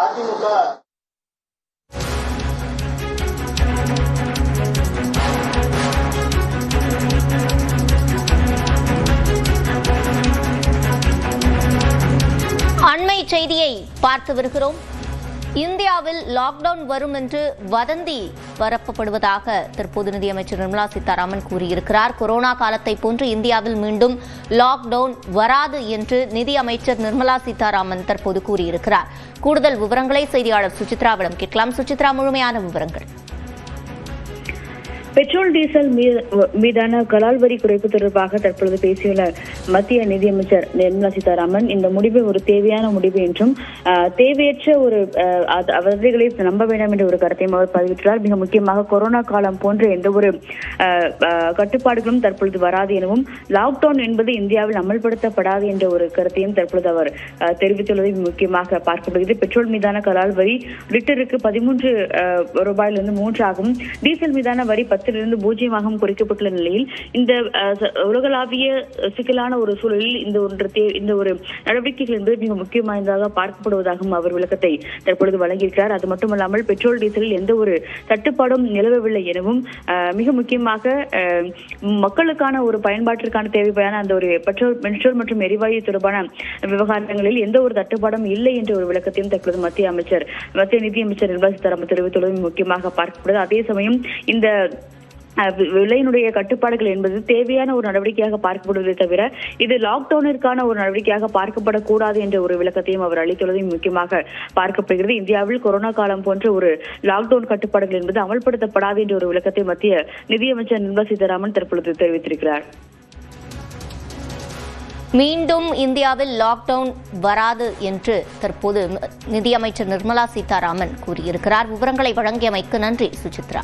அதிமுக அண்மை செய்தியை பார்த்து வருகிறோம். இந்தியாவில் லாக்டவுன் வரும் என்று வதந்தி பரப்பப்படுவதாக தற்போது நிதியமைச்சர் நிர்மலா சீதாராமன் கூறியிருக்கிறார். கொரோனா காலத்தை போன்று இந்தியாவில் மீண்டும் லாக்டவுன் வராது என்று நிதியமைச்சர் நிர்மலா சீதாராமன் தற்போது கூறியிருக்கிறார். கூடுதல் விவரங்களை செய்தியாளர் சுசித்ராவிடம் கேட்கலாம். சுசித்ரா, முழுமையான விவரங்கள். பெட்ரோல் டீசல் மீதான கலால் வரி குறைப்பு தொடர்பாக தற்பொழுது பேசியுள்ள மத்திய நிதியமைச்சர் நிர்மலா சீதாராமன் இந்த முடிவு ஒரு தேவையான முடிவு என்றும் தேவையற்ற ஒரு வதந்திகளை நம்ப வேண்டாம் என்ற ஒரு கருத்தையும் அவர் பதிவிட்டுள்ளார். மிக முக்கியமாக கொரோனா காலம் போன்ற எந்த ஒரு கட்டுப்பாடுகளும் தற்பொழுது வராது எனவும் லாக்டவுன் என்பது இந்தியாவில் அமல்படுத்தப்படாது என்ற ஒரு கருத்தையும் தற்பொழுது அவர் தெரிவித்துள்ளதை முக்கியமாக பார்க்கப்படுகிறது. பெட்ரோல் மீதான கலால் வரி லிட்டருக்கு 13 ரூபாயிலிருந்து 3 ஆகும். டீசல் மீதான வரி 10 0 குறைக்கப்பட்டுள்ள நிலையில் இந்த உலகளாவிய சிக்கலான ஒரு சூழலில் இந்த ஒரு நடவடிக்கைகள் என்பது மிக முக்கியமானதாக பார்க்கப்படுவதாகவும் அவர் விளக்கத்தை தற்பொழுது வழங்கியிருக்கிறார். அது மட்டுமல்லாமல் பெட்ரோல் டீசலில் எந்த ஒரு தட்டுப்பாடும் நிலவவில்லை எனவும் மிக முக்கியமாக மக்களுக்கான ஒரு பயன்பாட்டிற்கான தேவையான அந்த ஒரு பெட்ரோல் மற்றும் எரிவாயு தொடர்பான விவகாரங்களில் எந்த ஒரு தட்டுப்பாடும் இல்லை என்ற ஒரு விளக்கத்தையும் தற்பொழுது மத்திய நிதியமைச்சர் நிர்மலா சீதாராமன் தெரிவித்துள்ளது முக்கியமாக பார்க்கப்படுது. அதே சமயம் இந்த விலையினுடைய கட்டுப்பாடுகள் என்பது தேவையான ஒரு நடவடிக்கையாக பார்க்கப்படுவதை தவிர இது லாக்டவுனிற்கான ஒரு நடவடிக்கையாக பார்க்கப்படக்கூடாது என்ற ஒரு விளக்கத்தையும் அவர் அளித்துள்ளதையும் முக்கியமாக பார்க்கப்படுகிறது. இந்தியாவில் கொரோனா காலம் போன்ற ஒரு லாக்டவுன் கட்டுப்பாடுகள் என்பது அமல்படுத்தப்படாது என்ற ஒரு விளக்கத்தை மத்திய நிதியமைச்சர் நிர்மலா சீதாராமன் தற்பொழுது தெரிவித்திருக்கிறார். மீண்டும் இந்தியாவில் லாக்டவுன் வராது என்று தற்போது நிதியமைச்சர் நிர்மலா சீதாராமன் கூறியிருக்கிறார். விவரங்களை வழங்கியமைக்கு நன்றி சுசித்ரா.